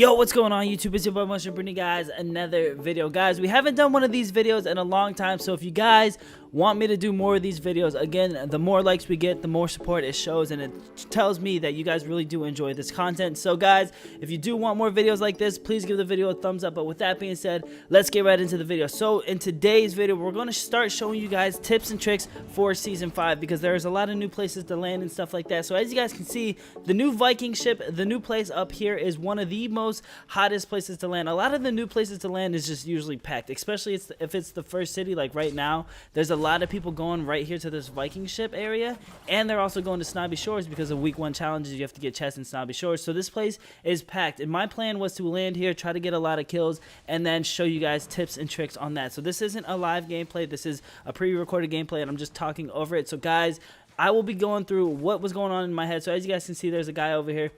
Yo, what's going on YouTube? It's your boy Mushroom Brittany, guys. Another video. Guys, we haven't done one of these videos in a long time, so if you guys want me to do more of these videos, again, the more likes we get, the more support it shows, and it tells me that you guys really do enjoy this content. So guys, if you do want more videos like this, please give the video a thumbs up. But with that being said, let's get right into the video. So in today's video, we're going to start showing you guys tips and tricks for season 5, because there's a lot of new places to land and stuff like that. So as you guys can see, the new Viking ship, the new place up here, is one of the most hottest places to land. A lot of the new places to land is just usually packed, especially if it's the first city. Like right now, there's a lot of people going right here to this Viking ship area, and they're also going to Snobby Shores because of week 1 challenges. You have to get chests in Snobby Shores, so this place is packed, and my plan was to land here, try to get a lot of kills, and then show you guys tips and tricks on that. So this isn't a live gameplay, this is a pre-recorded gameplay, and I'm just talking over it. So guys, I will be going through what was going on in my head. So as you guys can see, there's a guy over here.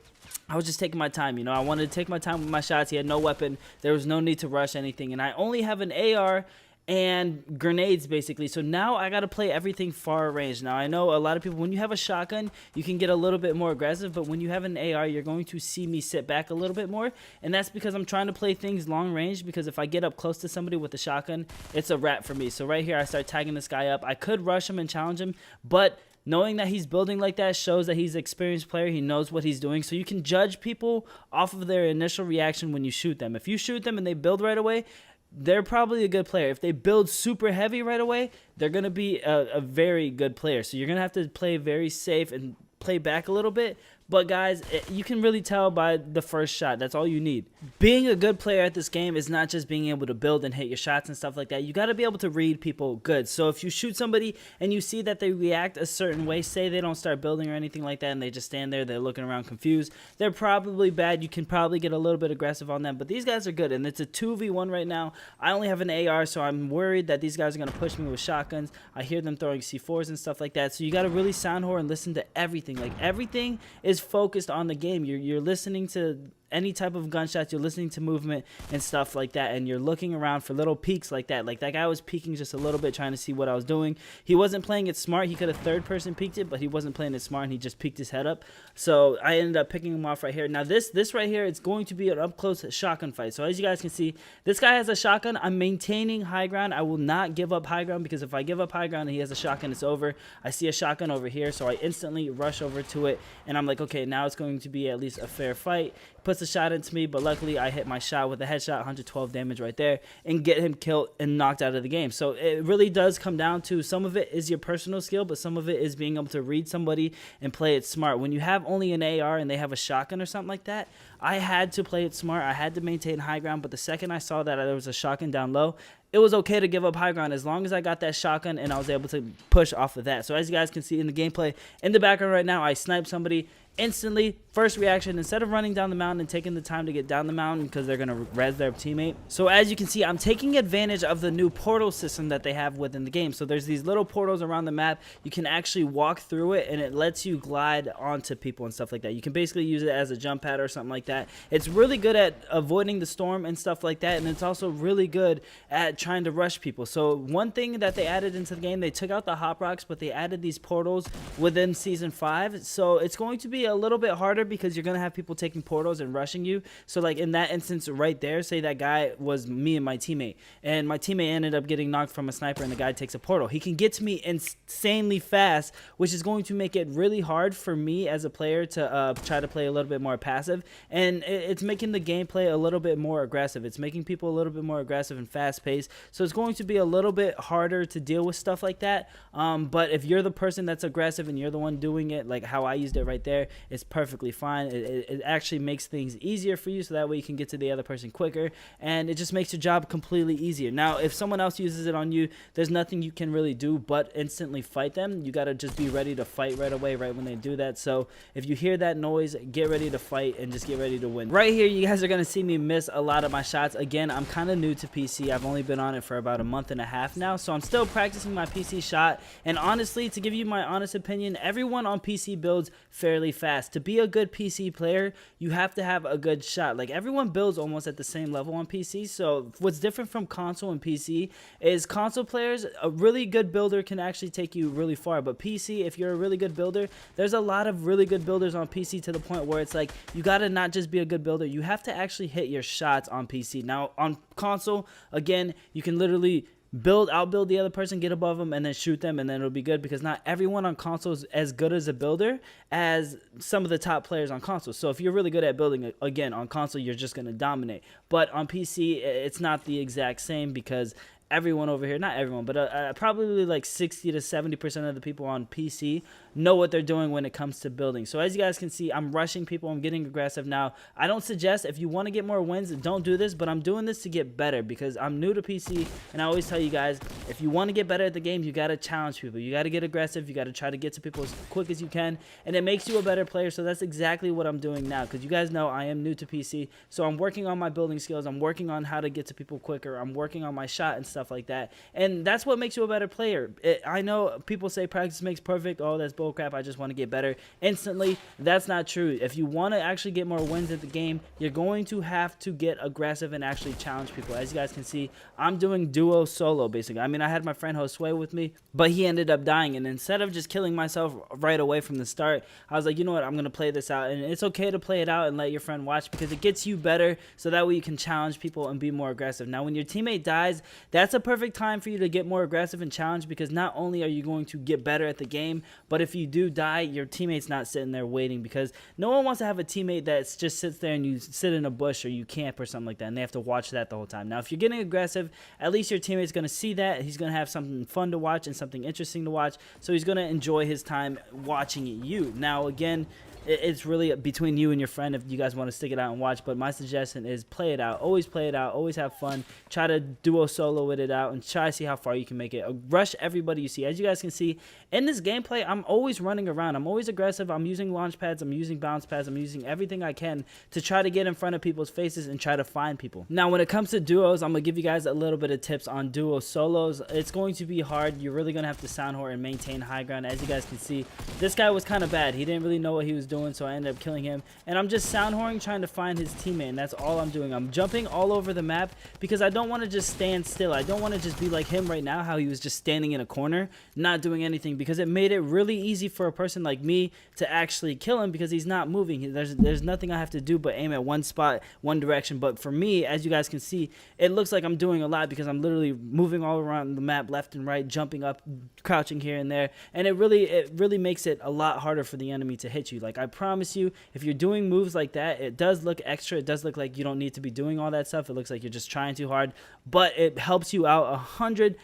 I was just taking my time, you know. I wanted to take my time with my shots. He had no weapon. There was no need to rush anything. And I only have an AR and grenades, basically. So now I got to play everything far range. Now, I know a lot of people, when you have a shotgun, you can get a little bit more aggressive. But when you have an AR, you're going to see me sit back a little bit more. And that's because I'm trying to play things long range. Because if I get up close to somebody with a shotgun, it's a wrap for me. So right here, I start tagging this guy up. I could rush him and challenge him, but knowing that he's building like that shows that he's an experienced player. He knows what he's doing. So you can judge people off of their initial reaction when you shoot them. If you shoot them and they build right away, they're probably a good player. If they build super heavy right away, they're going to be a very good player. So you're going to have to play very safe and play back a little bit. But guys, you can really tell by the first shot. That's all you need. Being a good player at this game is not just being able to build and hit your shots and stuff like that. You got to be able to read people good. So if you shoot somebody and you see that they react a certain way, say they don't start building or anything like that, and they just stand there, they're looking around confused, they're probably bad. You can probably get a little bit aggressive on them. But these guys are good, and it's a 2v1 right now. I only have an AR, so I'm worried that these guys are going to push me with shotguns. I hear them throwing C4s and stuff like that. So you got to really sound whore and listen to everything. Like, everything is focused on the game. You're listening to any type of gunshots, you're listening to movement and stuff like that, and you're looking around for little peeks like that. Like that guy was peeking just a little bit, trying to see what I was doing. He wasn't playing it smart. He could have third person peeked it, but he wasn't playing it smart, and he just peeked his head up. So I ended up picking him off right here. Now this right here, it's going to be an up close shotgun fight. So as you guys can see, this guy has a shotgun. I'm maintaining high ground. I will not give up high ground, because if I give up high ground and he has a shotgun, it's over. I see a shotgun over here, so I instantly rush over to it, and I'm like, okay, now it's going to be at least a fair fight. Puts a shot into me, but luckily I hit my shot with a headshot, 112 damage right there, and get him killed and knocked out of the game. So it really does come down to, some of it is your personal skill, but some of it is being able to read somebody and play it smart. When you have only an AR and they have a shotgun or something like that, I had to play it smart. I had to maintain high ground, but the second I saw that there was a shotgun down low, it was okay to give up high ground as long as I got that shotgun and I was able to push off of that. So as you guys can see in the gameplay in the background right now, I sniped somebody instantly. First reaction, instead of running down the mountain and taking the time to get down the mountain because they're going to res their teammate. So as you can see, I'm taking advantage of the new portal system that they have within the game. So there's these little portals around the map. You can actually walk through it, and it lets you glide onto people and stuff like that. You can basically use it as a jump pad or something like that. It's really good at avoiding the storm and stuff like that, and it's also really good at trying to rush people. So one thing that they added into the game, they took out the hop rocks, but they added these portals within season 5. So it's going to be a little bit harder, because you're going to have people taking portals and rushing you. So like in that instance right there, say that guy was me and my teammate, and my teammate ended up getting knocked from a sniper, and the guy takes a portal. He can get to me insanely fast, which is going to make it really hard for me as a player to try to play a little bit more passive, and it's making the gameplay a little bit more aggressive. It's making people a little bit more aggressive and fast paced, so it's going to be a little bit harder to deal with stuff like that. But if you're the person that's aggressive and you're the one doing it, like how I used it right there, it's perfectly fine. It actually makes things easier for you, so that way you can get to the other person quicker, and it just makes your job completely easier. Now if someone else uses it on you, there's nothing you can really do but instantly fight them. You got to just be ready to fight right away right when they do that. So if you hear that noise, get ready to fight and just get ready to win. Right here, you guys are going to see me miss a lot of my shots. Again, I'm kind of new to PC. I've only been on it for about a month and a half now, so I'm still practicing my PC shot. And honestly, to give you my honest opinion, everyone on PC builds fairly fast. fast. To be a good PC player, you have to have a good shot. Like, everyone builds almost at the same level on PC. So what's different from console and PC is console players, a really good builder can actually take you really far. But PC, if you're a really good builder, there's a lot of really good builders on PC to the point where it's like you gotta not just be a good builder, you have to actually hit your shots on PC. Now on console, again, you can literally outbuild the other person, get above them, and then shoot them, and then it'll be good, because not everyone on console is as good as a builder as some of the top players on console. So if you're really good at building, again, on console, you're just going to dominate. But on PC, it's not the exact same, because everyone over here, not everyone, but probably like 60 to 70% of the people on PC know what they're doing when it comes to building. So as you guys can see, I'm rushing people, I'm getting aggressive now. I don't suggest, if you want to get more wins, don't do this, but I'm doing this to get better, because I'm new to PC, and I always tell you guys, if you want to get better at the game, you got to challenge people, you got to get aggressive, you got to try to get to people as quick as you can, and it makes you a better player. So that's exactly what I'm doing now, because you guys know I am new to PC, so I'm working on my building skills, I'm working on how to get to people quicker, I'm working on my shot and stuff like that, and that's what makes you a better player. I know people say practice makes perfect. Oh, that's bullcrap, I just want to get better instantly. That's not true. If you want to actually get more wins at the game, you're going to have to get aggressive and actually challenge people. As you guys can see, I'm doing duo solo basically. I mean, I had my friend Josue with me, but he ended up dying, and instead of just killing myself right away from the start, I was like, you know what, I'm going to play this out. And it's okay to play it out and let your friend watch, because it gets you better, so that way you can challenge people and be more aggressive. Now when your teammate dies, that's a perfect time for you to get more aggressive and challenge, because not only are you going to get better at the game, but if you do die, your teammate's not sitting there waiting, because no one wants to have a teammate that just sits there and you sit in a bush or you camp or something like that, and they have to watch that the whole time. Now if you're getting aggressive, at least your teammate's going to see that. He's going to have something fun to watch and something interesting to watch, so he's going to enjoy his time watching you. Now again, it's really between you and your friend if you guys want to stick it out and watch, but my suggestion is play it out, always have fun, try to duo solo with it out, and try to see how far you can make it. Rush everybody you see. As you guys can see in this gameplay, I'm always running around, I'm always aggressive, I'm using launch pads, I'm using bounce pads, I'm using everything I can to try to get in front of people's faces and try to find people. Now when it comes to duos, I'm gonna give you guys a little bit of tips on duo solos. It's going to be hard. You're really gonna have to sound whore and maintain high ground. As you guys can see, this guy was kind of bad, he didn't really know what he was doing, so I ended up killing him, and I'm just sound whoring trying to find his teammate, and that's all I'm doing. I'm jumping all over the map, because I don't want to just stand still. I don't want to just be like him right now, how he was just standing in a corner not doing anything, because it made it really easy for a person like me to actually kill him, because he's not moving. There's nothing I have to do but aim at one spot, one direction. But for me, as you guys can see, it looks like I'm doing a lot, because I'm literally moving all around the map left and right, jumping up, crouching here and there, and it really makes it a lot harder for the enemy to hit you. Like, I promise you, if you're doing moves like that, it does look extra, it does look like you don't need to be doing all that stuff, it looks like you're just trying too hard, but it helps you out 100%.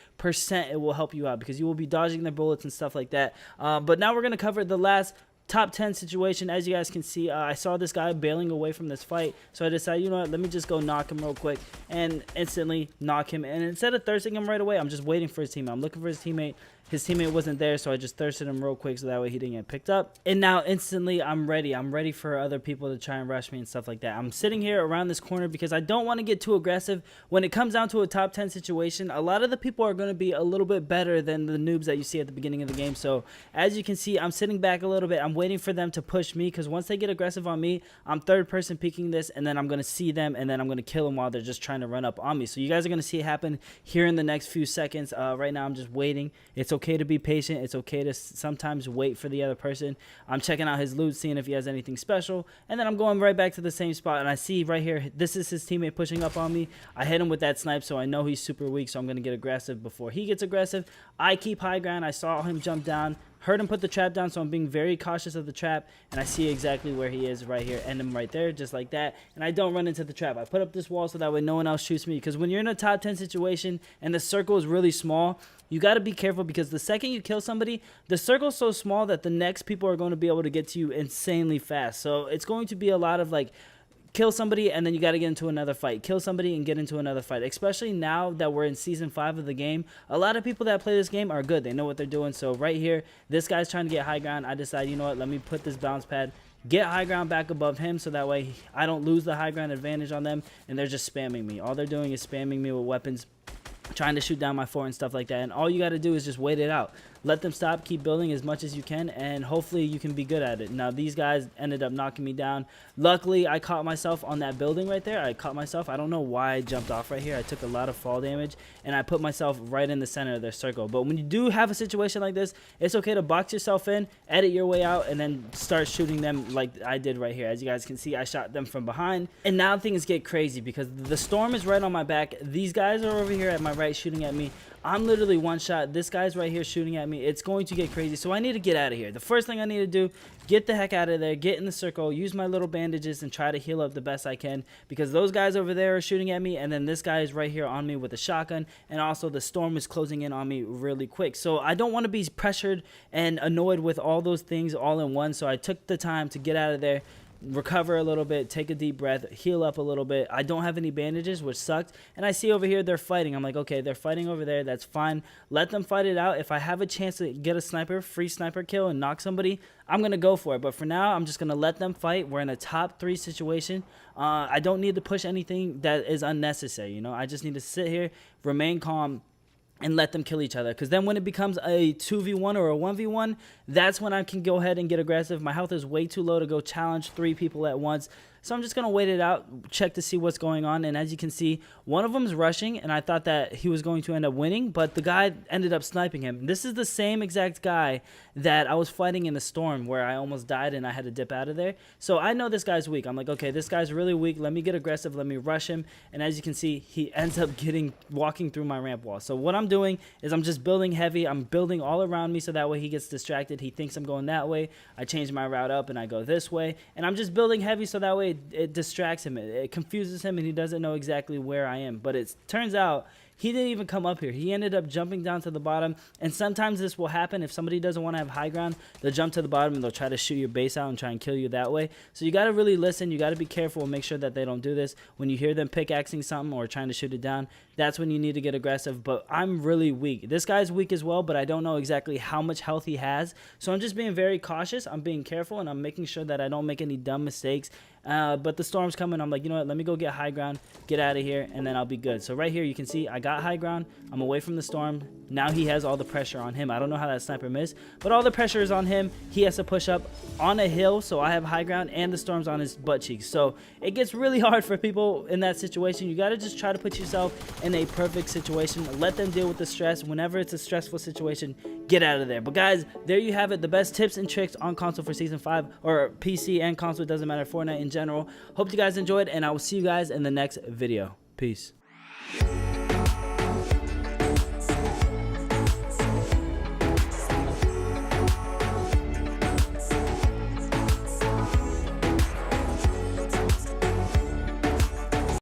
It will help you out, because you will be dodging their bullets and stuff like that. But now we're going to cover the last top 10 situation. As you guys can see, I saw this guy bailing away from this fight, so I decided, you know what, let me just go knock him real quick, and instantly knock him. And instead of thirsting him right away, I'm just waiting for his teammate. I'm looking for his teammate. His teammate wasn't there, so I just thirsted him real quick so that way he didn't get picked up. And now instantly I'm ready for other people to try and rush me and stuff like that. I'm sitting here around this corner because I don't want to get too aggressive. When it comes down to a top 10 situation, a lot of the people are going to be a little bit better than the noobs that you see at the beginning of the game. So as you can see, I'm sitting back a little bit. I'm waiting for them to push me, because once they get aggressive on me, I'm third person peeking this, and then I'm going to see them, and then I'm going to kill them while they're just trying to run up on me. So you guys are going to see it happen here in the next few seconds. Right now I'm just waiting. It's okay to be patient. It's okay to sometimes wait for the other person. I'm checking out his loot, seeing if he has anything special, and then I'm going right back to the same spot, and I see right here, this is his teammate pushing up on me. I hit him with that snipe, so I know he's super weak, so I'm going to get aggressive before he gets aggressive. I keep high ground. I saw him jump down, heard him put the trap down, so I'm being very cautious of the trap, and I see exactly where he is right here, end him right there, just like that, and I don't run into the trap. I put up this wall so that way no one else shoots me, because when you're in a top 10 situation and the circle is really small, you got to be careful, because the second you kill somebody, the circle's so small that the next people are going to be able to get to you insanely fast. So it's going to be a lot of like, kill somebody and then you got to get into another fight, kill somebody and get into another fight. Especially now that we're in season 5 of the game, a lot of people that play this game are good, they know what they're doing. So right here, this guy's trying to get high ground. I decide, you know what, let me put this bounce pad, get high ground back above him, so that way I don't lose the high ground advantage on them, and they're just spamming me. All they're doing is spamming me with weapons, trying to shoot down my fort and stuff like that, and all you got to do is just wait it out. let them stop, keep building as much as you can, and hopefully you can be good at it. Now these guys ended up knocking me down. Luckily I caught myself on that building right there. I caught myself. I don't know why I jumped off right here. I took a lot of fall damage and I put myself right in the center of their circle. But when you do have a situation like this, it's okay to box yourself in, edit your way out, and then start shooting them like I did right here. As you guys can see, I shot them from behind, and now things get crazy because the storm is right on my back. These guys are over here at my right shooting at me. I'm literally one shot. This guy's right here shooting at me. It's going to get crazy, so I need to get out of here. The first thing I need to do, get the heck out of there, get in the circle, use my little bandages, and try to heal up the best I can, because those guys over there are shooting at me, and then this guy is right here on me with a shotgun, and also the storm is closing in on me really quick. So I don't want to be pressured and annoyed with all those things all in one, so I took the time to get out of there, recover a little bit, take a deep breath, heal up a little bit. I don't have any bandages, which sucked, and I see over here they're fighting. I'm like, okay, they're fighting over there, that's fine, let them fight it out. If I have a chance to get a free sniper kill and knock somebody, I'm gonna go for it. But for now, I'm just gonna let them fight. We're in a top 3 situation. I don't need to push anything that is unnecessary, you know. I just need to sit here, remain calm, and let them kill each other, because then when it becomes a 2v1 or a 1v1, that's when I can go ahead and get aggressive. My health is way too low to go challenge 3 people at once, so I'm just going to wait it out, check to see what's going on. And as you can see, one of them is rushing, and I thought that he was going to end up winning, but the guy ended up sniping him. This is the same exact guy that I was fighting in the storm where I almost died and I had to dip out of there. So I know this guy's weak. I'm like, okay, this guy's really weak. Let me get aggressive. Let me rush him. And as you can see, he ends up walking through my ramp wall. So what I'm doing is I'm just building heavy. I'm building all around me so that way he gets distracted. He thinks I'm going that way. I change my route up and I go this way. And I'm just building heavy so that way it distracts him. It confuses him and he doesn't know exactly where I am. But it turns out he didn't even come up here. He ended up jumping down to the bottom. And sometimes this will happen. If somebody doesn't want to have high ground, they'll jump to the bottom and they'll try to shoot your base out and try and kill you that way. So you got to really listen. You got to be careful and make sure that they don't do this. When you hear them pickaxing something or trying to shoot it down, that's when you need to get aggressive. But I'm really weak. This guy's weak as well, but I don't know exactly how much health he has. So I'm just being very cautious. I'm being careful, and I'm making sure that I don't make any dumb mistakes. But the storm's coming. I'm like, you know what? Let me go get high ground, get out of here, and then I'll be good. So right here, you can see I got high ground. I'm away from the storm. Now he has all the pressure on him. I don't know how that sniper missed, but all the pressure is on him. He has to push up on a hill, so I have high ground, and the storm's on his butt cheeks. So it gets really hard for people in that situation. You got to just try to put yourself in a perfect situation. Let them deal with the stress. Whenever it's a stressful situation, get out of there. But guys, there you have it. The best tips and tricks on console for Season 5, or PC and console, it doesn't matter, Fortnite in general. Hope you guys enjoyed, and I will see you guys in the next video. Peace.